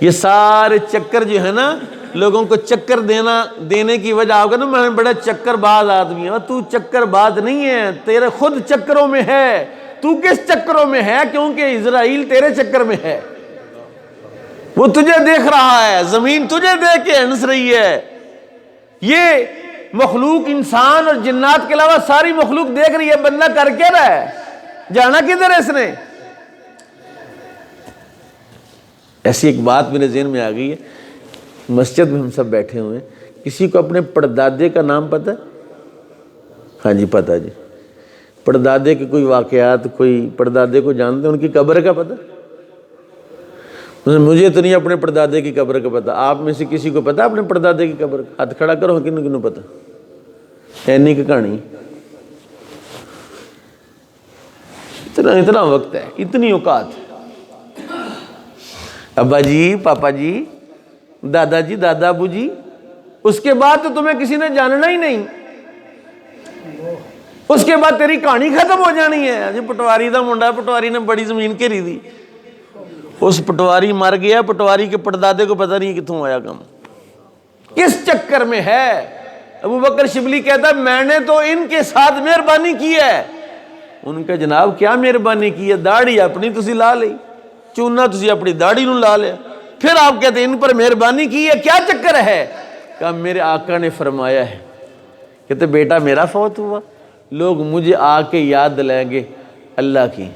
یہ سارے چکر جو ہے نا، لوگوں کو چکر دینے کی وجہ ہوگا نا، میں بڑا چکر باز آدمی ہوں. تو چکر باز نہیں ہے، تیرے خود چکروں میں ہے. تو کس چکروں میں ہے؟ کیونکہ اسرائیل تیرے چکر میں ہے. وہ تجھے دیکھ رہا ہے، زمین تجھے دیکھ کے ہنس رہی ہے. یہ مخلوق انسان اور جنات کے علاوہ ساری مخلوق دیکھ رہی ہے. بندہ کر کے رہا ہے، جانا کدھر ہے اس نے؟ ایسی ایک بات میرے ذہن میں آ گئی ہے. مسجد میں ہم سب بیٹھے ہوئے ہیں، کسی کو اپنے پردادے کا نام پتہ ہے؟ ہاں جی پتہ جی. پردادے کے کوئی واقعات، کوئی پردادے کو جانتے ہیں، ان کی قبر کا پتہ؟ مجھے تو نہیں اپنے پردادے کی قبر کا پتہ. آپ میں سے کسی کو پتہ اپنے پردادے کی قبر کا؟ ہاتھ کھڑا کرو، کنوں کنوں پتہ؟ اینی کی کہانی. اتنا وقت ہے، اتنی اوقات ہے. ابا جی، پاپا جی، دادا جی، دادا ابو جی، اس کے بعد تو تمہیں کسی نے جاننا ہی نہیں. اس کے بعد تیری کہانی ختم ہو جانی ہے. جی پٹواری دا منڈا، پٹواری نے بڑی زمین گھیری دی. اس پٹواری مر گیا، پٹواری کے پردادے کو پتہ نہیں کتوں آیا کم. کس چکر میں ہے؟ ابو بکر شبلی کہتا ہے میں نے تو ان کے ساتھ مہربانی کی ہے. ان کا جناب کیا مہربانی کی ہے؟ داڑھی اپنی تسی لا لی، چوننا تسی اپنی داڑھی نو لا لیا. پھر آپ کہتے ہیں ان پر مہربانی کی ہے، کیا چکر ہے؟ کہ میرے آقا نے فرمایا ہے. کہتے بیٹا میرا فوت ہوا، لوگ مجھے آ کے یاد دلائیں گے اللہ کی.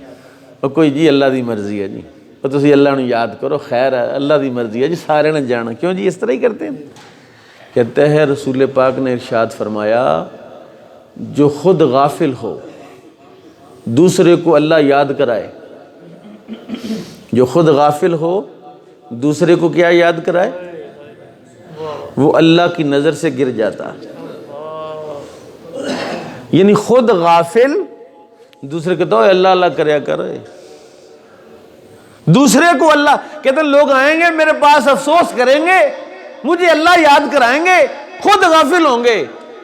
اور کوئی جی اللہ دی مرضی ہے جی، اور تسی اللہ نو یاد کرو، خیر ہے، اللہ دی مرضی ہے جی، سارے نے جانا. کیوں جی اس طرح ہی کرتے ہیں؟ کہتے ہیں رسول پاک نے ارشاد فرمایا جو خود غافل ہو دوسرے کو اللہ یاد کرائے، جو خود غافل ہو دوسرے کو کیا یاد کرائے، وہ اللہ کی نظر سے گر جاتا. یعنی خود غافل دوسرے کو تو اللہ اللہ کریا کرے، دوسرے کو اللہ. کہتے ہیں لوگ آئیں گے میرے پاس افسوس کریں گے، مجھے اللہ یاد کرائیں گے، خود غافل ہوں گے.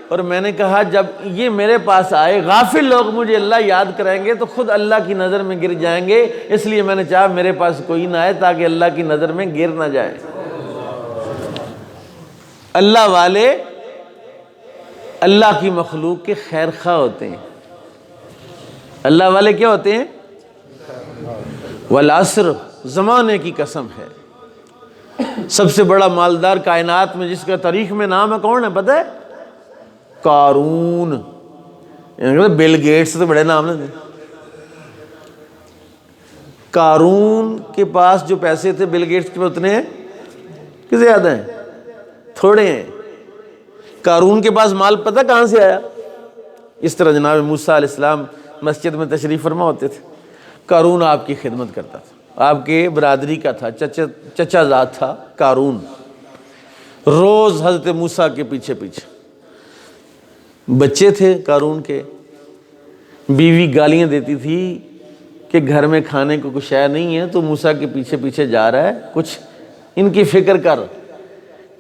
اور میں نے کہا جب یہ میرے پاس آئے غافل لوگ مجھے اللہ یاد کرائیں گے تو خود اللہ کی نظر میں گر جائیں گے. اس لیے میں نے چاہا میرے پاس کوئی نہ آئے تاکہ اللہ کی نظر میں گر نہ جائے. اللہ والے اللہ کی مخلوق کے خیر خواہ ہوتے ہیں. اللہ والے کیا ہوتے ہیں؟ والعصر، زمانے کی قسم ہے. سب سے بڑا مالدار کائنات میں جس کا تاریخ میں نام ہے کون ہے پتہ ہے؟ قارون. بل گیٹس تو بڑے نام ہیں. قارون کے پاس جو پیسے تھے بل گیٹس کے پاس اتنے ہیں کہ زیادہ ہیں؟ تھوڑے ہیں. قارون کے پاس مال پتہ کہاں سے آیا؟ اس طرح جناب موسیٰ علیہ السلام مسجد میں تشریف فرما ہوتے تھے. قارون آپ کی خدمت کرتا تھا، آپ کے برادری کا تھا، چچا زاد تھا قارون. روز حضرت موسیٰ کے پیچھے پیچھے. بچے تھے قارون کے، بیوی گالیاں دیتی تھی کہ گھر میں کھانے کو کچھ شے نہیں ہے تو موسیٰ کے پیچھے پیچھے جا رہا ہے، کچھ ان کی فکر کر.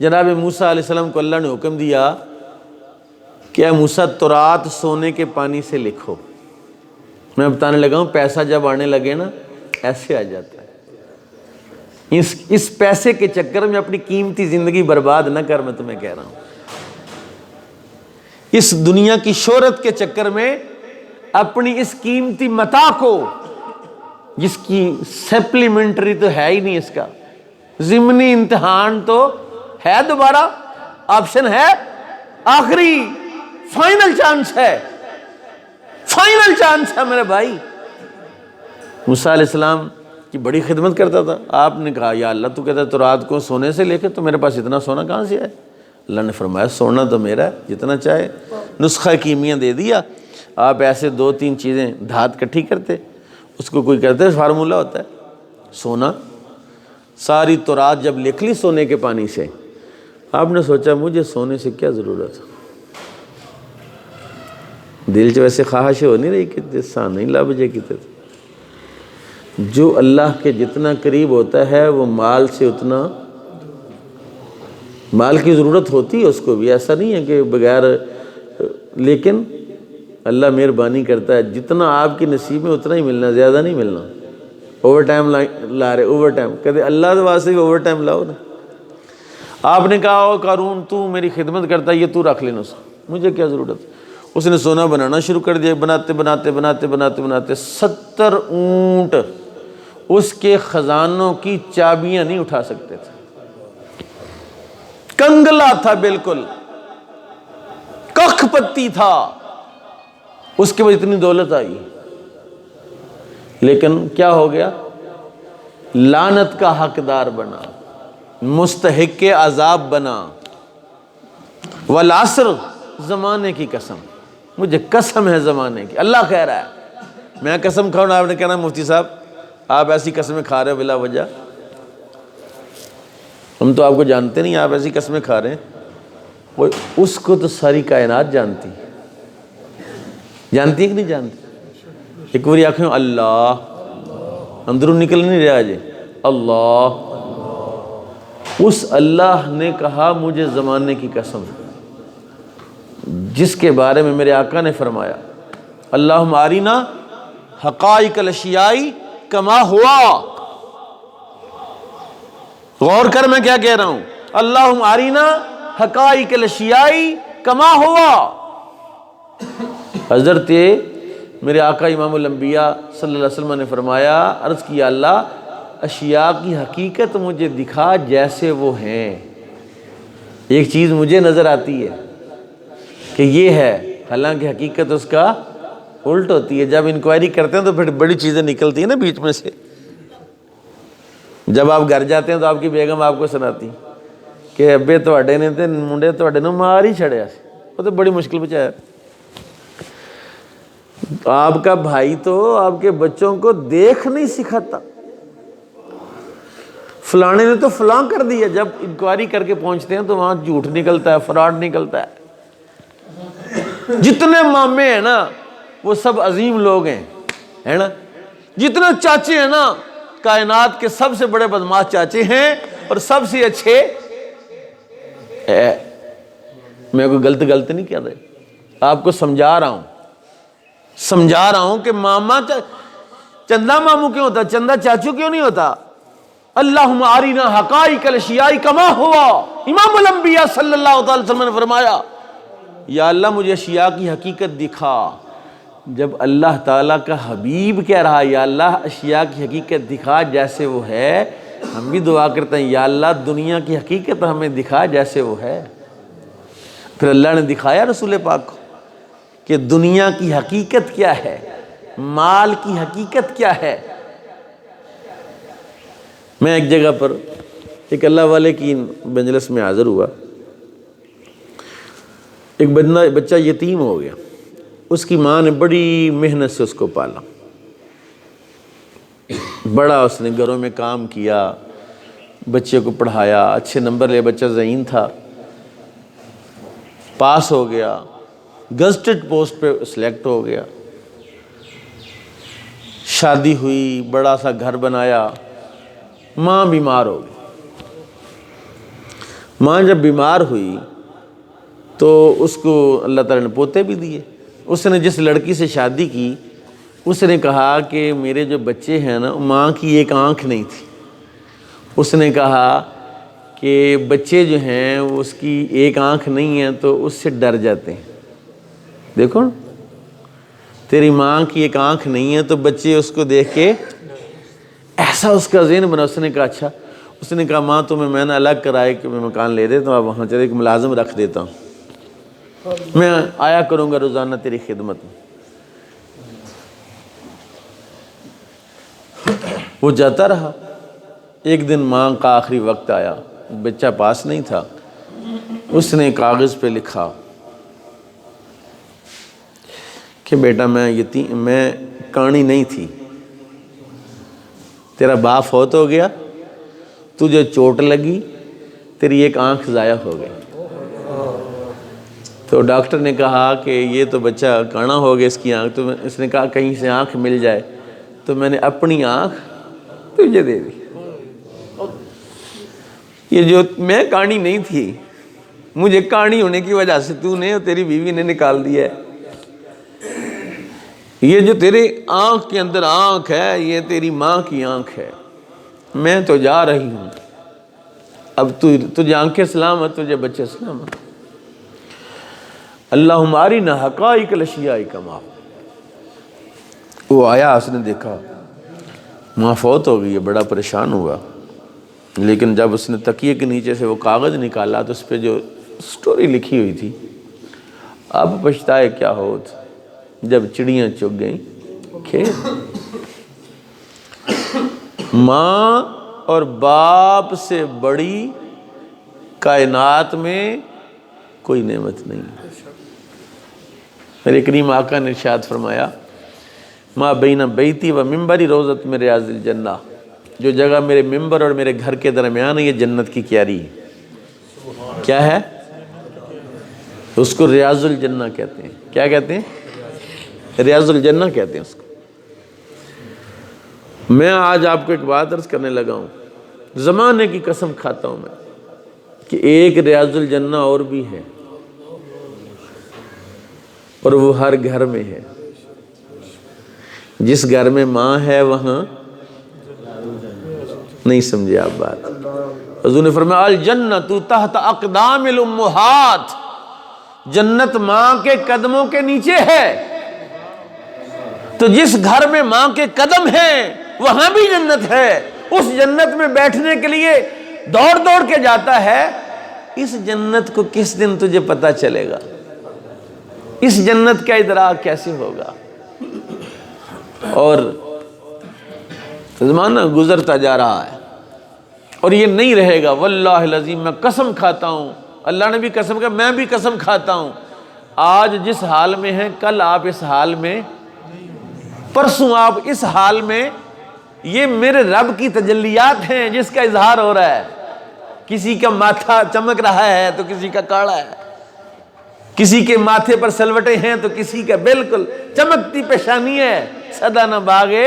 جناب موسیٰ علیہ السلام کو اللہ نے حکم دیا کہ اے موسیٰ تورات سونے کے پانی سے لکھو. میں بتانے لگا ہوں پیسہ جب آنے لگے نا ایسے آ جاتا ہے. اس پیسے کے چکر میں اپنی قیمتی زندگی برباد نہ کر. میں تمہیں کہہ رہا ہوں اس دنیا کی شہرت کے چکر میں اپنی اس قیمتی متاع کو، جس کی سپلیمنٹری تو ہے ہی نہیں، اس کا ضمنی امتحان تو ہے، دوبارہ آپشن ہے، آخری فائنل چانس ہے، فائنل چانس ہے میرے بھائی. موسیٰ علیہ السلام کی بڑی خدمت کرتا تھا. آپ نے کہا یا اللہ تو کہتا ہے تو رات کو سونے سے لے کے، تو میرے پاس اتنا سونا کہاں سے ہے؟ اللہ نے فرمایا سونا تو میرا ہے، جتنا چاہے. نسخہ کیمیاء دے دیا. آپ ایسے 2-3 چیزیں دھات کٹھی کرتے، اس کو کوئی کرتے فارمولہ ہوتا ہے سونا. ساری تورات جب لکھ لی سونے کے پانی سے، آپ نے سوچا مجھے سونے سے کیا ضرورت ہے؟ دل چ ویسے خواہش ہو نہیں رہی کہ سا نہیں لب جے کتے. جو اللہ کے جتنا قریب ہوتا ہے وہ مال سے اتنا، مال کی ضرورت ہوتی ہے اس کو بھی، ایسا نہیں ہے کہ بغیر. لیکن اللہ مہربانی کرتا ہے جتنا آپ کی نصیب میں اتنا ہی ملنا، زیادہ نہیں ملنا. اوور ٹائم لا رہے, اوور ٹائم. کہتے اللہ کے واسطے بھی اوور ٹائم لاؤ نا. آپ نے کہا او قارون تو میری خدمت کرتا ہے, یہ تو رکھ لینا, مجھے کیا ضرورت. اس نے سونا بنانا شروع کر دیا. بناتے بناتے بناتے بناتے بناتے 70 اونٹ اس کے خزانوں کی چابیاں نہیں اٹھا سکتے تھے. کنگلا تھا بالکل, کخ پتی تھا. اس کے بعد اتنی دولت آئی, لیکن کیا ہو گیا؟ لعنت کا حقدار بنا, مستحق عذاب بنا. والعصر, زمانے کی قسم, مجھے قسم ہے زمانے کی. اللہ کہہ رہا ہے, میں قسم کھاؤں, آپ نے کہنا مفتی صاحب آپ ایسی قسمیں کھا رہے ہو بلا وجہ. ہم تو آپ کو جانتے نہیں, آپ ایسی قسمیں کھا رہے ہیں. وہ اس کو تو ساری کائنات جانتی ہے کہ نہیں جانتی؟ ایک باری آنکھیں اللہ, اندروں نکل نہیں رہا جی اللہ. اس اللہ نے کہا مجھے زمانے کی قسم, جس کے بارے میں میرے آقا نے فرمایا اللہم آرینا حقائق الاشیاء کما ہوا. غور کر میں کیا کہہ رہا ہوں. اللہم آرینا حقائق الاشیاء کما ہوا. حضرت میرے آقا امام الانبیاء صلی اللہ علیہ وسلم نے فرمایا, عرض کیا اللہ اشیاء کی حقیقت مجھے دکھا جیسے وہ ہیں. ایک چیز مجھے نظر آتی ہے کہ یہ ہے, حالانکہ حقیقت اس کا الٹ ہوتی ہے. جب انکوائری کرتے ہیں تو پھر بڑی چیزیں نکلتی ہیں نا بیچ میں سے. جب آپ گھر جاتے ہیں تو آپ کی بیگم آپ کو سناتی کہ ابے تواڈے نے تے منڈے تواڈے نوں مار ہی چھڑیا سی. وہ تو بڑی مشکل بچایا. آپ کا بھائی تو آپ کے بچوں کو دیکھ نہیں سکھاتا, فلانے نے تو فلاں کر دیا. جب انکوائری کر کے پہنچتے ہیں تو وہاں جھوٹ نکلتا ہے, فراڈ نکلتا ہے. جتنے مامے ہیں نا وہ سب عظیم لوگ ہیں, ہے نا. جتنے چاچے ہیں نا کائنات کے سب سے بڑے بدماش چاچے ہیں اور سب سے اچھے. میں کوئی غلط نہیں کہہ رہے, آپ کو سمجھا رہا ہوں کہ ماما چندہ ماموں کیوں ہوتا, چندہ چاچو کیوں نہیں ہوتا. اللہم آرینا حقائق الاشیاء کما ہوا. امام الانبیاء صلی اللہ علیہ وسلم نے فرمایا یا اللہ مجھے اشیاء کی حقیقت دکھا. جب اللہ تعالیٰ کا حبیب کہہ رہا یا اللہ اشیاء کی حقیقت دکھا جیسے وہ ہے, ہم بھی دعا کرتے ہیں یا اللہ دنیا کی حقیقت ہمیں دکھا جیسے وہ ہے. پھر اللہ نے دکھایا رسول پاک کو کہ دنیا کی حقیقت کیا ہے, مال کی حقیقت کیا ہے. میں ایک جگہ پر ایک اللہ والے کی مجلس میں حاضر ہوا. ایک بچہ یتیم ہو گیا. اس کی ماں نے بڑی محنت سے اس کو پالا, بڑا اس نے گھروں میں کام کیا, بچے کو پڑھایا, اچھے نمبر لے, بچہ ذہین تھا, پاس ہو گیا, گزٹڈ پوسٹ پہ سلیکٹ ہو گیا. شادی ہوئی, بڑا سا گھر بنایا. ماں بیمار ہو گئی. ماں جب بیمار ہوئی تو اس کو اللہ تعالیٰ نے پوتے بھی دیے. اس نے جس لڑکی سے شادی کی اس نے کہا کہ میرے جو بچے ہیں نا, ماں کی ایک آنکھ نہیں تھی. اس نے کہا کہ بچے جو ہیں اس کی ایک آنکھ نہیں ہے تو اس سے ڈر جاتے ہیں. دیکھو تیری ماں کی ایک آنکھ نہیں ہے تو بچے اس کو دیکھ کے ایسا اس کا ذہن بنا. اس نے کہا اچھا. اس نے کہا ماں تمہیں میں نے الگ کرائے کہ میں مکان لے دیتا ہوں, آپ وہاں چلے, ایک ملازم رکھ دیتا ہوں, میں آیا کروں گا روزانہ تیری خدمت میں. وہ جاتا رہا. ایک دن ماں کا آخری وقت آیا, بچہ پاس نہیں تھا. اس نے کاغذ پہ لکھا کہ بیٹا میں کہانی نہیں تھی, تیرا باپ فوت ہو گیا, تجھے چوٹ لگی, تیری ایک آنکھ ضائع ہو گئی. تو ڈاکٹر نے کہا کہ یہ تو بچہ کانا ہو گیا اس کی آنکھ. تو اس نے کہا کہیں سے آنکھ مل جائے, تو میں نے اپنی آنکھ تجھے دے دی. یہ جو میں کہانی نہیں تھی, مجھے کہانی ہونے کی وجہ سے تو نے اور تیری بیوی نے نکال دیا ہے. یہ جو تیرے آنکھ کے اندر آنکھ ہے یہ تیری ماں کی آنکھ ہے، میں تو جا رہی ہوں، اب تجھے آنکھیں سلامت، تجھے بچے سلامت۔ اللہم ارنا حقائق الاشیاء کما، وہ آیا، اس نے دیکھا ماں فوت ہو گئی ہے، بڑا پریشان ہوا، لیکن جب اس نے تکیے کے نیچے سے وہ کاغذ نکالا تو اس پہ جو سٹوری لکھی ہوئی تھی، اب پچھتائے کیا ہوت جب چڑیاں چگ گئیں کھیت۔ ماں اور باپ سے بڑی کائنات میں کوئی نعمت نہیں۔ میرے کریم آقا نے ارشاد فرمایا، ما بین بیتی و ممبری روضۃ من ریاض الجنہ، جو جگہ میرے ممبر اور میرے گھر کے درمیان ہے یہ جنت کی کیاری ہے۔ کیا ہے؟ اس کو ریاض الجنہ کہتے ہیں۔ کیا کہتے ہیں؟ ریاض الجنہ کہتے ہیں اس کو۔ میں آج آپ کو ایک بات عرض کرنے لگا ہوں، زمانے کی قسم کھاتا ہوں میں کہ ایک ریاض الجنہ اور بھی ہے، اور وہ ہر گھر میں ہے۔ جس گھر میں ماں ہے وہاں نہیں سمجھے آپ بات۔ حضور نے فرمایا الجنت تحت اقدام الامہات، جنت ماں کے قدموں کے نیچے ہے۔ تو جس گھر میں ماں کے قدم ہیں وہاں بھی جنت ہے۔ اس جنت میں بیٹھنے کے لیے دوڑ دوڑ کے جاتا ہے۔ اس جنت کو کس دن تجھے پتہ چلے گا؟ اس جنت کا ادراک کیسے ہوگا؟ اور زمانہ گزرتا جا رہا ہے اور یہ نہیں رہے گا۔ واللہ العظیم میں قسم کھاتا ہوں، اللہ نے بھی قسم کہا، میں بھی قسم کھاتا ہوں، آج جس حال میں ہیں کل آپ اس حال میں، پرسوں آپ اس حال میں، یہ میرے رب کی تجلیات ہیں جس کا اظہار ہو رہا ہے۔ کسی کا ماتھا چمک رہا ہے تو کسی کا کاڑا ہے، کسی کے ماتھے پر سلوٹے ہیں تو کسی کا بالکل چمکتی پیشانی ہے۔ صدا نہ باغے،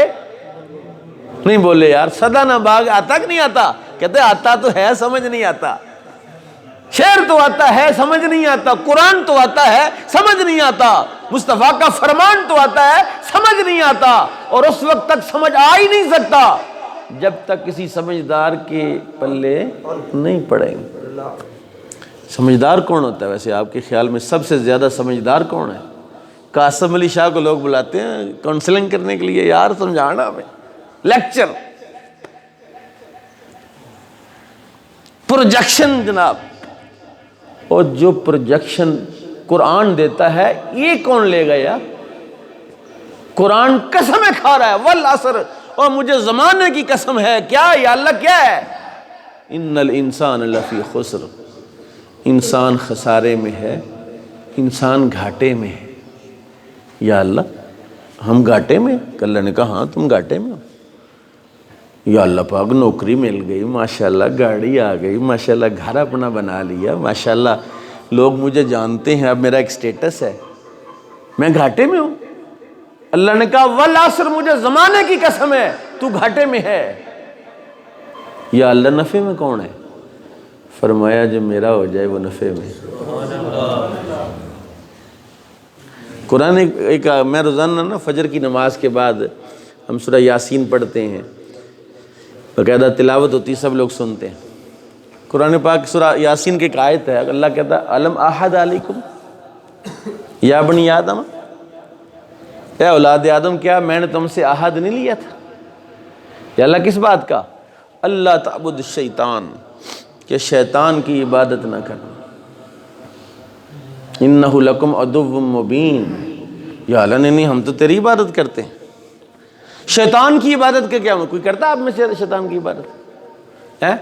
نہیں بولے یار، صدا نہ باغ آتا کہ نہیں آتا؟ کہتے آتا تو ہے، سمجھ نہیں آتا۔ شعر تو آتا ہے، سمجھ نہیں آتا۔ قرآن تو آتا ہے، سمجھ نہیں آتا۔ مصطفیٰ کا فرمان تو آتا ہے، سمجھ نہیں آتا۔ اور اس وقت تک سمجھ آ ہی نہیں سکتا جب تک کسی سمجھدار کے پلے نہیں پڑیں گے۔ سمجھدار کون ہوتا ہے ویسے آپ کے خیال میں؟ سب سے زیادہ سمجھدار کون ہے؟ قاسم علی شاہ کو لوگ بلاتے ہیں کاؤنسلنگ کرنے کے لیے، یار سمجھانا ہمیں، لیکچر، پروجیکشن جناب۔ اور جو پروجیکشن قرآن دیتا ہے یہ کون لے گا یار؟ قرآن قسمیں کھا رہا ہے، والعصر، اور مجھے زمانے کی قسم ہے۔ کیا یا اللہ کیا ہے؟ ان الانسان لفی خسر، انسان خسارے میں ہے، انسان گھاٹے میں ہے۔ یا اللہ ہم گھاٹے میں؟ اللہ نے کہا ہاں تم گھاٹے میں ہو۔ یا اللہ پاک نوکری مل گئی، ماشاءاللہ گاڑی آ گئی، ماشاءاللہ گھر اپنا بنا لیا، ماشاءاللہ لوگ مجھے جانتے ہیں، اب میرا ایک سٹیٹس ہے، میں گھاٹے میں ہوں۔ اللہ نے کہا والعصر، مجھے زمانے کی قسم ہے تو گھاٹے میں ہے۔ یا اللہ نفع میں کون ہے؟ فرمایا جو میرا ہو جائے وہ نفع میں۔ قرآن ایک میں روزانہ نا فجر کی نماز کے بعد ہم سورہ یاسین پڑھتے ہیں، باقاعدہ تلاوت ہوتی، سب لوگ سنتے ہیں۔ قرآن پاک سورہ یاسین کی ایک آیت ہے، اللہ کہتا ہے الم احد علیکم یا بنی آدم، اے اولاد آدم کیا میں نے تم سے عہد نہیں لیا تھا؟ یا اللہ کس بات کا؟ اللہ تعبد الشیطان، کہ شیطان کی عبادت نہ کرنا۔ انہ لکم عدو مبین، یا اللہ نہیں ہم تو تیری عبادت کرتے ہیں۔ شیطان کی عبادت کا کیا؟ کوئی کرتا آپ میں سے شیطان کی عبادت ہے؟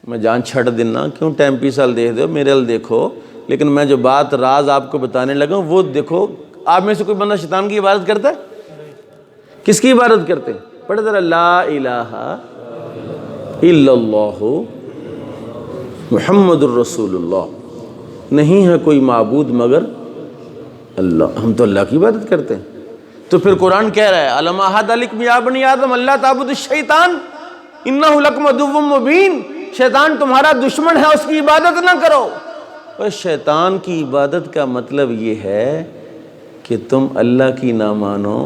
میں جان چھڑ دینا، کیوں ٹائم پیسال دے دو، میرے ال دیکھو، لیکن میں جو بات راز آپ کو بتانے لگا ہوں وہ دیکھو۔ آپ میں سے کوئی بندہ شیطان کی عبادت کرتا ہے؟ کس کی عبادت کرتے ہیں؟ پڑھے ذرا، لا الہ الا اللہ محمد الرسول اللہ، نہیں ہے کوئی معبود مگر اللہ، ہم تو اللہ کی عبادت کرتے ہیں۔ تو پھر قرآن کہہ رہا ہے الم احد علیکم یا بنی آدم اللہ تعبدوا الشیطان انہ لکم عدو مبین، شیطان تمہارا دشمن ہے، اس کی عبادت نہ کرو۔ اور شیطان کی عبادت کا مطلب یہ ہے کہ تم اللہ کی نہ مانو،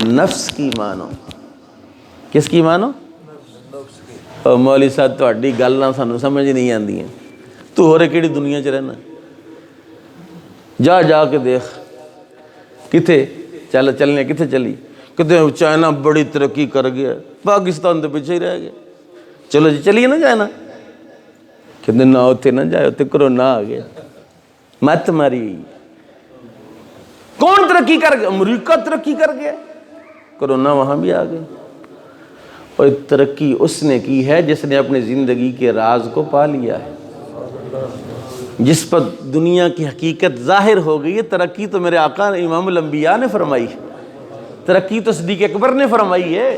نفس کی مانو۔ کس کی مانو؟ اور مولوی صاحب تہاڈی گلاں سانوں سمجھ نہیں آندیاں، تو ہورے کیڑی دنیا چ رہنا؟ جا کے دیکھ کتھے چلنے، کتھے چلی؟ کہتے ہیں چائنا بڑی ترقی کر گیا، پاکستان تو پیچھے ہی رہ گیا۔ چلو جی چلیے نا چائنا، کہتے نہ اتنے نہ جائے، اتنے کرونا آ گیا، مت ماری۔ کون ترقی کر گیا؟ امریکہ ترقی کر گیا، کرونا وہاں بھی آ گیا۔ اور ترقی اس نے کی ہے جس نے اپنی زندگی کے راز کو پا لیا ہے، جس پر دنیا کی حقیقت ظاہر ہو گئی ہے۔ ترقی تو میرے آقا امام الانبیاء نے فرمائی ہے، ترقی تو صدیق اکبر نے فرمائی ہے،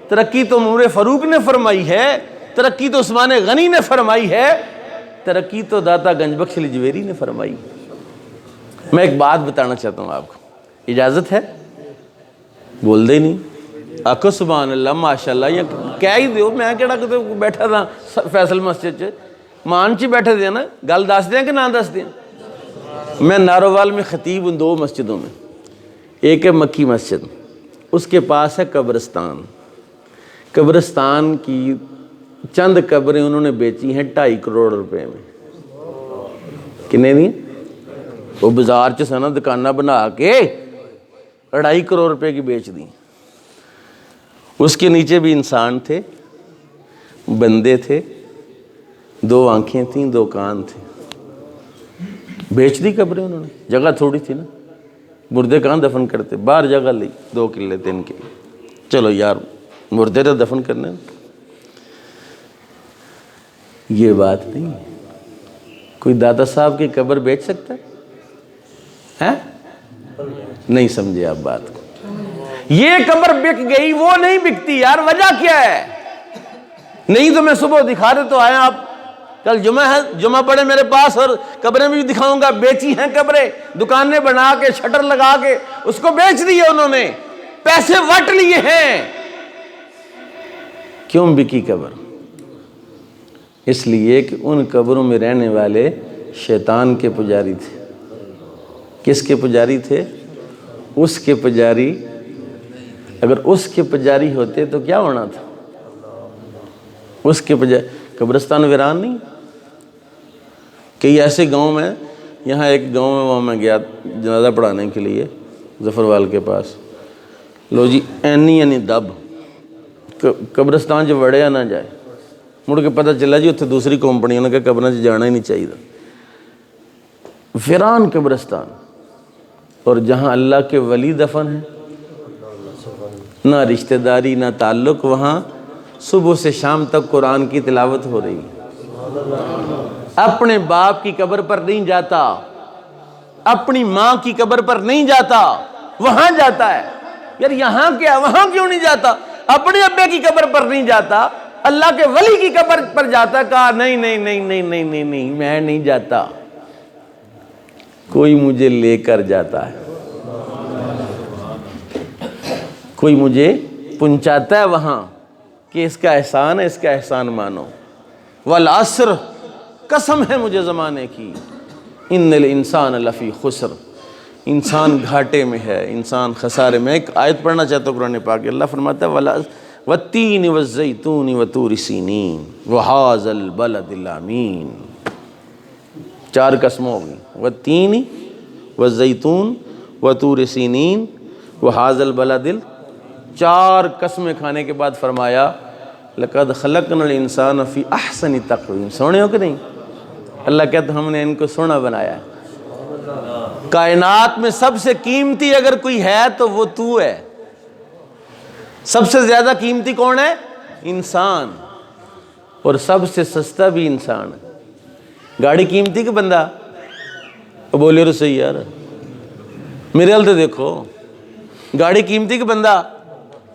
ترقی تو عمر فاروق نے فرمائی ہے، ترقی تو عثمان غنی نے فرمائی ہے، ترقی تو داتا گنج بخش لجویری نے فرمائی۔ میں ایک بات بتانا چاہتا ہوں آپ کو، اجازت ہے؟ بول دے نہیں؟ آکو سبحان اللہ ماشاءاللہ، یا کہہ ہی دیو، میں کہڑا کہ بیٹھا تھا فیصل مسجد چ مان چی بیٹھے تھے نا، گل دس دیں کہ نہ دس دیں؟ میں نارووال میں خطیب ہوں 2 مسجدوں میں، ایک ہے مکی مسجد، اس کے پاس ہے قبرستان۔ قبرستان کی چند قبریں انہوں نے بیچی ہیں 2.5 کروڑ روپے میں۔ کنے دی؟ وہ بازار چ سنا دکانہ بنا کے 2.5 کروڑ روپے کی بیچ دی۔ اس کے نیچے بھی انسان تھے، بندے تھے، 2 آنکھیں تھیں، 2 کان تھے۔ بیچ دی قبریں انہوں نے، جگہ تھوڑی تھی نا، مردے کہاں دفن کرتے؟ باہر جگہ لی 2 کلے 3 کلے، چلو یار مردے تو دفن کرنے۔ یہ بات نہیں ہے، کوئی دادا صاحب کی قبر بیچ سکتا ہے؟ نہیں سمجھے آپ بات کو؟ یہ قبر بک گئی، وہ نہیں بکتی یار، وجہ کیا ہے؟ نہیں تو میں صبح دکھا دے تو آئے آپ، کل جمعہ ہے، جمعہ پڑے میرے پاس اور قبریں بھی دکھاؤں گا۔ بیچی ہیں قبریں، دکانیں بنا کے شٹر لگا کے اس کو بیچ دیے انہوں نے، پیسے وٹ لیے ہیں۔ کیوں بکی قبر؟ اس لیے کہ ان قبروں میں رہنے والے شیطان کے پجاری تھے۔ کس کے پجاری تھے؟ اس کے پجاری۔ اگر اس کے پجاری ہوتے تو کیا ہونا تھا؟ اس کے پجاری قبرستان ویران نہیں۔ کئی ایسے گاؤں میں، یہاں ایک گاؤں میں وہاں میں گیا جنازہ پڑھانے کے لیے ظفروال کے پاس، لو جی اینی دب قبرستان جو وڑیا نہ جائے، مڑ کے پتہ چلا جی اتنے دوسری کمپنیوں نے کہ قبروں سے جانا ہی نہیں چاہیے، ویران قبرستان۔ اور جہاں اللہ کے ولی دفن ہیں، نہ رشتہ داری نہ تعلق، وہاں صبح سے شام تک قرآن کی تلاوت ہو رہی ہے۔ اپنے باپ کی قبر پر نہیں جاتا، اپنی ماں کی قبر پر نہیں جاتا، وہاں جاتا ہے۔ یار یہاں کیا، وہاں کیوں نہیں جاتا؟ اپنے ابے کی قبر پر نہیں جاتا، اللہ کے ولی کی قبر پر جاتا۔ کہا نہیں نہیں نہیں نہیں نہیں نہیں نہیں، میں نہیں جاتا، کوئی مجھے لے کر جاتا ہے، کوئی مجھے پہنچاتا ہے وہاں، کہ اس کا احسان ہے، اس کا احسان مانو۔ والعصر، قسم ہے مجھے زمانے کی، ان الانسان لفی خسر، انسان گھاٹے میں ہے، انسان خسارے میں۔ ایک آیت پڑھنا چاہتا ہوں قرآن پاک، اللہ فرماتا ہے والتین والزیتون وطور سینین وہذا البلد الامین۔ 4 قسمیں ہوگی، والتین والزیتون وطور سینین وہذا البلد 4 قسمیں کھانے کے بعد فرمایا لقد خلقنا الانسان فی احسن تقویم۔ سونے ہو کہ نہیں؟ اللہ کہتا ہم نے ان کو سونا بنایا ہے۔ کائنات میں سب سے قیمتی اگر کوئی ہے تو وہ تو ہے۔ سب سے زیادہ قیمتی کون ہے؟ انسان، اور سب سے سستا بھی انسان ہے۔ گاڑی قیمتی کہ بندہ؟ بولے رو صحیح یار، میرے حال تو دیکھو، گاڑی قیمتی کہ بندہ؟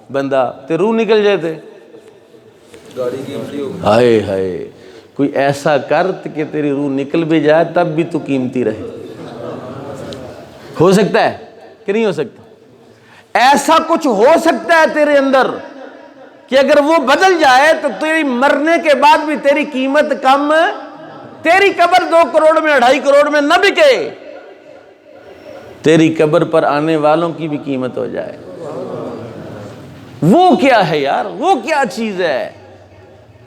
بندہ تے روح نکل جائے تھے، گاڑی قیمتی ہو۔ ہائے ہائے، کوئی ایسا کر کہ تیری روح نکل بھی جائے تب بھی تو قیمتی رہے۔ ہو سکتا ہے کہ نہیں ہو سکتا؟ ایسا کچھ ہو سکتا ہے تیرے اندر کہ اگر وہ بدل جائے تو تیری مرنے کے بعد بھی تیری قیمت کم، تیری قبر 2 کروڑ میں 2.5 کروڑ میں نہ بکے۔ تیری قبر پر آنے والوں کی بھی قیمت ہو جائے۔ وہ کیا ہے یار، وہ کیا چیز ہے؟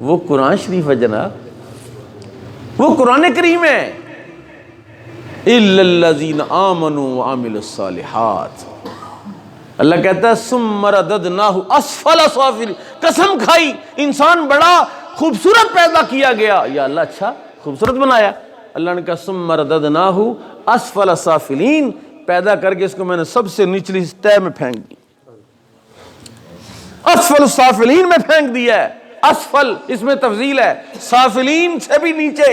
وہ قرآن شریف ہے جناب، وہ قرآن کریم ہے۔ اِلَّا الَّذِينَ آمَنُوا وَعَمِلُوا الصَّالِحَاتِ، اللہ کہتا ہے ثُمَّ رَدَدْنَاهُ أَسْفَلَ سَافِلِينَ، قسم کھائی انسان بڑا خوبصورت پیدا کیا گیا، یا اللہ اچھا خوبصورت بنایا، اللہ نے کہا ثُمَّ رَدَدْنَاهُ أَسْفَلَ سَافِلِينَ، پیدا کر کے اس کو میں نے سب سے نچلی تہہ میں پھینک دی، اسفل السافلین میں پھینک دیا ہے۔ اسفل اس میں تفضیل ہے، سافلین سے بھی نیچے،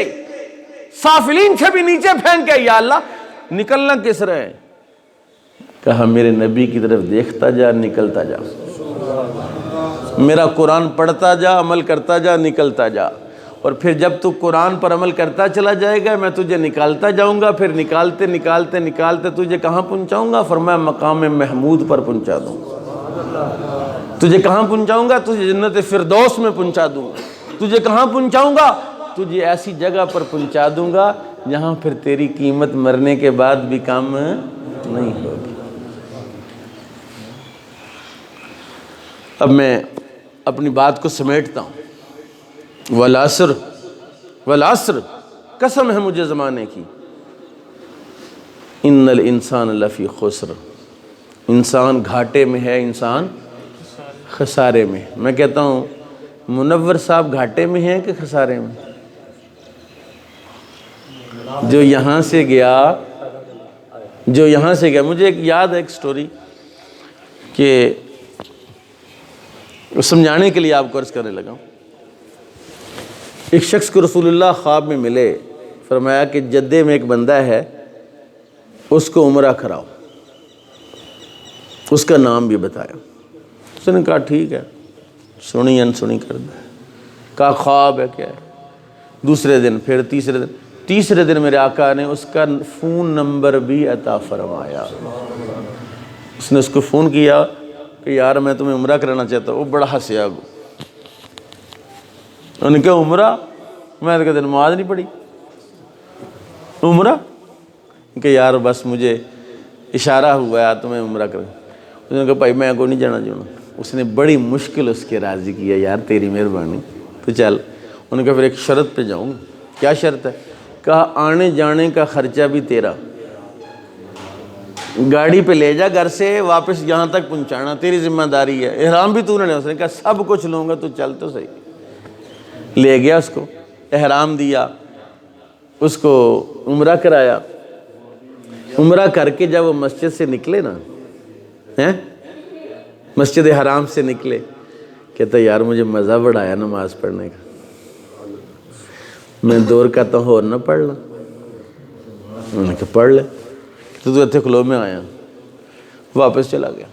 سافلین سے بھی نیچے پھینک کے، یا اللہ نکلنا کس رہے؟ کہا میرے نبی کی طرف دیکھتا جا، نکلتا جا، میرا قرآن پڑھتا جا، عمل کرتا جا، نکلتا جا، اور پھر جب تو قرآن پر عمل کرتا چلا جائے گا میں تجھے نکالتا جاؤں گا، پھر نکالتے نکالتے نکالتے تجھے کہاں پہنچاؤں گا؟ فرمایا مقام محمود پر پہنچا دوں گا۔ تجھے کہاں پہنچاؤں گا؟ تجھے جنت فردوس میں پہنچا دوں گا۔ تجھے کہاں پہنچاؤں گا؟ تجھے ایسی جگہ پر پہنچا دوں گا جہاں پھر تیری قیمت مرنے کے بعد بھی کم نہیں ہوگی۔ اب میں اپنی بات کو سمیٹتا ہوں۔ والعصر، والعصر، قسم ہے مجھے زمانے کی، ان الانسان لفی خسر، انسان گھاٹے میں ہے، انسان خسارے میں۔ میں کہتا ہوں منور صاحب گھاٹے میں ہیں کہ خسارے میں؟ جو یہاں سے گیا، جو یہاں سے گیا، مجھے ایک یاد ہے ایک سٹوری کہ سمجھانے کے لیے آپ کو عرض کرنے لگا ہوں۔ ایک شخص کو رسول اللہ خواب میں ملے، فرمایا کہ جدے میں ایک بندہ ہے، اس کو عمرہ کراؤ، اس کا نام بھی بتایا۔ اس نے کہا ٹھیک ہے، سنی انسنی کر دیں، کہا خواب ہے کیا ہے؟ دوسرے دن، پھر تیسرے دن میرے آقا نے اس کا فون نمبر بھی عطا فرمایا۔ اس نے اس کو فون کیا کہ یار میں تمہیں عمرہ کرانا چاہتا ہوں۔ وہ بڑا ہنسیا، انہوں نے کہا عمرہ؟ میں نے کہا نماز نہیں پڑھی، عمرہ؟ کہ یار بس مجھے اشارہ ہوا ہے تمہیں عمرہ کریں۔ اس نے کہا بھائی میں کو نہیں جانا چاہوں۔ اس نے بڑی مشکل اس کے راضی کیا، یار تیری مہربانی تو چل۔ انہوں نے کہا پھر ایک شرط پہ جاؤں گا۔ کیا شرط ہے؟ کہا آنے جانے کا خرچہ بھی تیرا، گاڑی پہ لے جا گھر سے، واپس یہاں تک پہنچانا تیری ذمہ داری ہے، احرام بھی تو نے۔ اس نے کہا سب کچھ لوں گا، تو چل تو صحیح۔ لے گیا اس کو، احرام دیا، اس کو عمرہ کرایا۔ عمرہ کر کے جب وہ مسجد سے نکلے نا، مسجد حرام سے نکلے، کہتا یار مجھے مزہ بڑا آیا نماز پڑھنے کا، میں دور کا تو اور نہ پڑھ لا۔ انہوں نے کہا پڑھ لے، تو اتنے کھلو میں آیا، واپس چلا گیا،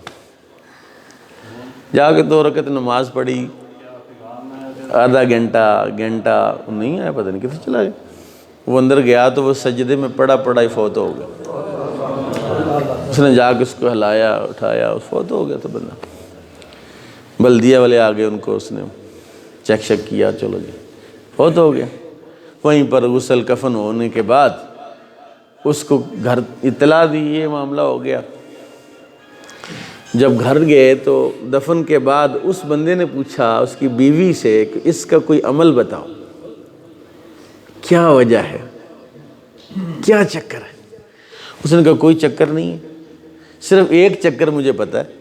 جا کے 2 رکعت نماز پڑھی، آدھا گھنٹہ نہیں آیا، پتہ نہیں کتنے چلا گیا۔ وہ اندر گیا تو وہ سجدے میں پڑا ہی فوت ہو گیا۔ اس نے جا کے اس کو ہلایا اٹھایا، فوت ہو گیا۔ تو بندہ بلدیہ والے آگے، ان کو اس نے چیک شک کیا، چلو جی فوت ہو گیا۔ وہیں پر غسل کفن ہونے کے بعد اس کو گھر اطلاع دی یہ معاملہ ہو گیا۔ جب گھر گئے تو دفن کے بعد اس بندے نے پوچھا اس کی بیوی سے کہ اس کا کوئی عمل بتاؤ، کیا وجہ ہے، کیا چکر ہے؟ اس نے کہا کوئی چکر نہیں ہے، صرف ایک چکر مجھے پتا ہے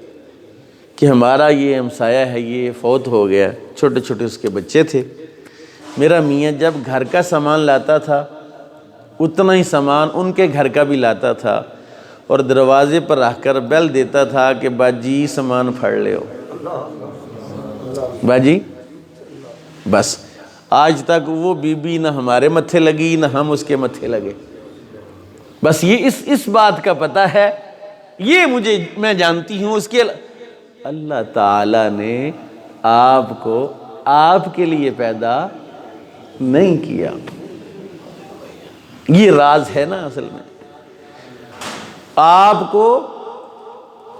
کہ ہمارا یہ ہمسایہ ہے، یہ فوت ہو گیا، چھوٹے چھوٹے اس کے بچے تھے، میرا میاں جب گھر کا سامان لاتا تھا اتنا ہی سامان ان کے گھر کا بھی لاتا تھا، اور دروازے پر رکھ کر بیل دیتا تھا کہ باجی سامان پھڑ لے ہو، باجی۔ بس آج تک وہ بی بی نہ ہمارے متھے لگی نہ ہم اس کے متھے لگے، بس یہ اس بات کا پتہ ہے، یہ میں جانتی ہوں۔ اس کے اللہ تعالیٰ نے آپ کو آپ کے لیے پیدا نہیں کیا، یہ راز ہے نا اصل میں۔ آپ کو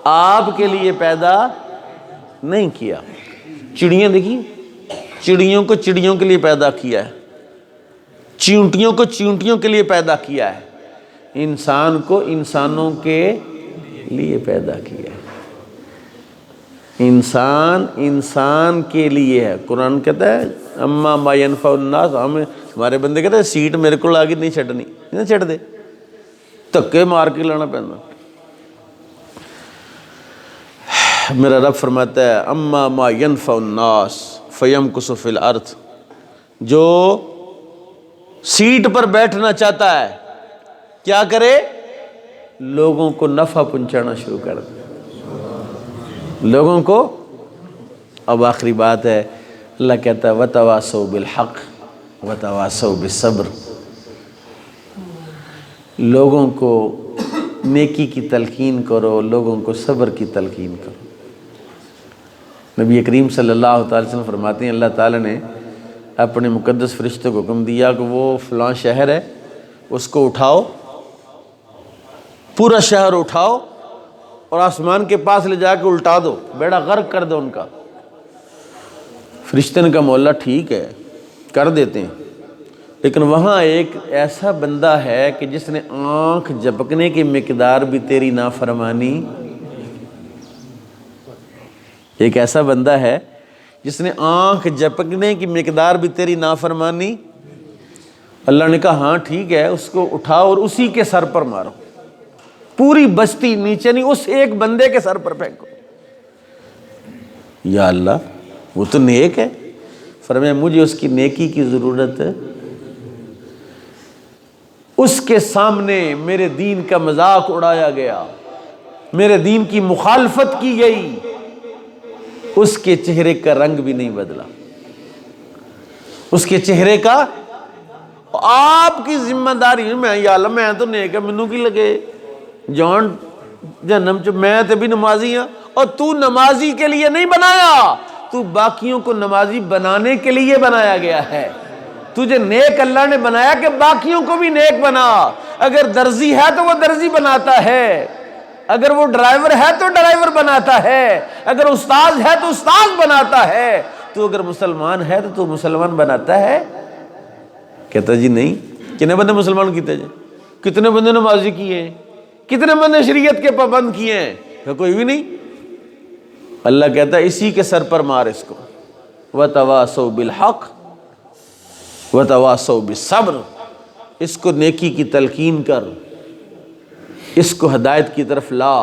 آپ کے لیے پیدا نہیں کیا۔ چڑیاں دیکھیں، چڑیوں کو چڑیوں کے لیے پیدا کیا ہے، چیونٹیوں کو چیونٹیوں کے لیے پیدا کیا ہے، انسان کو انسانوں کے لیے پیدا کیا ہے، انسان کے لیے ہے۔ قرآن کہتا ہے اما ما ينفع الناس، ہمارے بندے کہتے ہیں سیٹ میرے کو آگے نہیں چھڈنی، نہیں چھڈ دے، دھکے مار کے لانا پہنا۔ میرا رب فرماتا ہے اما ما ينفع الناس فيمكث في الارض، جو سیٹ پر بیٹھنا چاہتا ہے کیا کرے؟ لوگوں کو نفع پہنچانا شروع کر دے، لوگوں کو۔ اب آخری بات ہے، اللہ کہتا ہے وَتَوَاصَوْا بِالْحَقِّ وَتَوَاصَوْا بِالصَّبْرِ، لوگوں کو نیکی کی تلقین کرو، لوگوں کو صبر کی تلقین کرو۔ نبی کریم صلی اللہ تعالی وسلم فرماتے ہیں اللہ تعالیٰ نے اپنے مقدس فرشتے کو حکم دیا کہ وہ فلاں شہر ہے اس کو اٹھاؤ، پورا شہر اٹھاؤ اور آسمان کے پاس لے جا کے الٹا دو، بیڑا غرق کر دو ان کا۔ فرشتے نے کہا مولا ٹھیک ہے کر دیتے ہیں، لیکن وہاں ایک ایسا بندہ ہے کہ جس نے آنکھ جھپکنے کی مقدار بھی تیری نافرمانی، ایک ایسا بندہ ہے جس نے آنکھ جھپکنے کی مقدار بھی تیری نافرمانی۔ اللہ نے کہا ہاں ٹھیک ہے، اس کو اٹھاؤ اور اسی کے سر پر مارو، پوری بستی نیچے نہیں، اس ایک بندے کے سر پر پھینکو۔ یا اللہ وہ تو نیک ہے، فرمایا مجھے اس کی نیکی کی ضرورت ہے، اس کے سامنے میرے دین کا مذاق اڑایا گیا، میرے دین کی مخالفت کی گئی، اس کے چہرے کا رنگ بھی نہیں بدلا، اس کے چہرے کا۔ آپ کی ذمہ داری ہے، میں یا اللہ میں تو نیک ہے، مینوں کی لگے جان جہنم چ، میں تے بھی نمازی ہاں، اور تو نمازی کے لیے نہیں بنایا، تو باقیوں کو نمازی بنانے کے لیے بنایا گیا ہے۔ تجھے نیک اللہ نے بنایا کہ باقیوں کو بھی نیک بنا۔ اگر درزی ہے تو وہ درزی بناتا ہے، اگر وہ ڈرائیور ہے تو ڈرائیور بناتا ہے، اگر استاد ہے تو استاد بناتا ہے، تو اگر مسلمان ہے تو مسلمان بناتا ہے۔ کہتا جی نہیں، کتنے بندے مسلمان کیتے جی، کتنے بندے نمازی کیے ہیں، کتنے بندے شریعت کے پابند کیے ہیں؟ کوئی بھی نہیں۔ اللہ کہتا ہے اسی کے سر پر مار اس کو، وَتَوَاصَوْا بِالْحَقِّ وَتَوَاصَوْا بِالصَّبْرِ، اس کو نیکی کی تلقین کر، اس کو ہدایت کی طرف لا،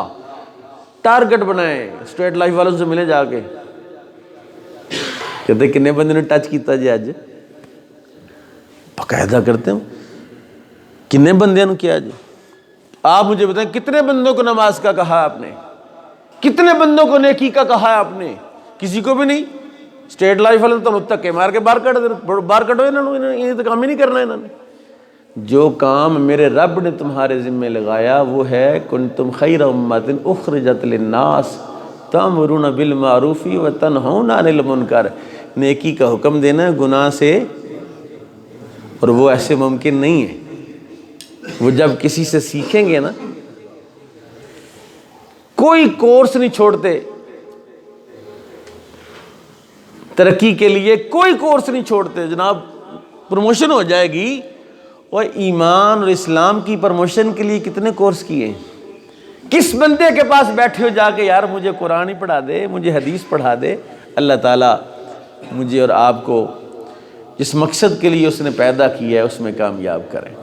ٹارگٹ بنائے۔ اسٹریٹ لائف والوں سے ملے جا کے، کہتے کتنے بندے نے ٹچ کیتا جی اج، باقاعدہ کرتے ہوں کتنے بندے نے کیا جی۔ آپ مجھے بتائیں کتنے بندوں کو نماز کا کہا آپ نے، کتنے بندوں کو نیکی کا کہا ہے آپ نے؟ کسی کو بھی نہیں۔ اسٹیٹ لائف والے تو تکے مار کے باہر کٹ کٹو، انہوں نے یہ تو کام ہی نہیں کرنا۔ انہوں نے جو کام میرے رب نے تمہارے ذمہ لگایا وہ ہے کنتم خیر امۃ اخرجت للناس تأمرون بالمعروف وتنہون عن المنکر، نیکی کا حکم دینا گناہ سے، اور وہ ایسے ممکن نہیں ہے۔ وہ جب کسی سے سیکھیں گے نا، کوئی کورس نہیں چھوڑتے ترقی کے لیے، کوئی کورس نہیں چھوڑتے جناب، پروموشن ہو جائے گی۔ اور ایمان اور اسلام کی پروموشن کے لیے کتنے کورس کیے ہیں؟ کس بندے کے پاس بیٹھے ہو جا کے یار مجھے قرآن ہی پڑھا دے، مجھے حدیث پڑھا دے؟ اللہ تعالیٰ مجھے اور آپ کو جس مقصد کے لیے اس نے پیدا کیا ہے اس میں کامیاب کرے۔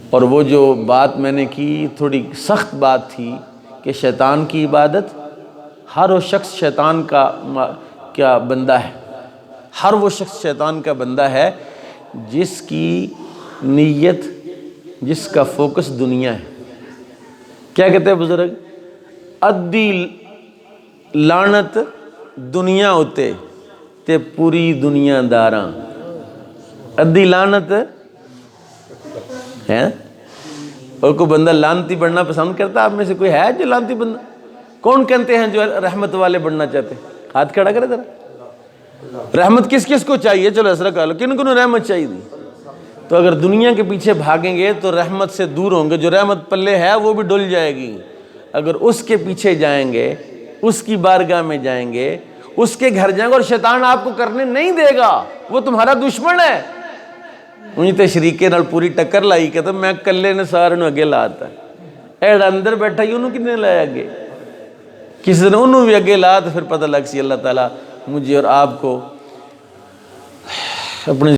اور وہ جو بات میں نے کی تھوڑی سخت بات تھی کہ شیطان کی عبادت، ہر وہ شخص شیطان کا کیا بندہ ہے، ہر وہ شخص شیطان کا بندہ ہے جس کی نیت، جس کا فوکس دنیا ہے۔ کیا کہتے ہیں بزرگ؟ ادھی لعنت دنیا ہوتے تے پوری دنیا داراں، ادھی لعنت ہے۔ اور کوئی بندہ لعنتی بننا پسند کرتا ہے؟ آپ میں سے کوئی ہے جو لعنتی بننا؟ کون کہتے ہیں جو رحمت والے بننا چاہتے ہیں؟ ہاتھ کھڑا کرے ذرا۔ رحمت کس کس کو چاہیے؟ چلو ایسا کہا لو، کن کو رحمت چاہیے تھی؟ تو اگر دنیا کے پیچھے بھاگیں گے تو رحمت سے دور ہوں گے، جو رحمت پلے ہے وہ بھی ڈل جائے گی۔ اگر اس کے پیچھے جائیں گے، اس کی بارگاہ میں جائیں گے، اس کے گھر جائیں گے، اور شیطان آپ کو کرنے نہیں دے گا، وہ تمہارا دشمن ہے۔ انہیں تے شریکے نال پوری ٹکر لائی کہ میں کلے نے سارے نو اگے لاتا ایڈا اندر بیٹھا ہی انہوں کنے لائے اگے کسی دن انہوں بھی اگے لا تو پھر پتہ لگ سی اللہ تعالیٰ مجھے اور آپ کو اپنے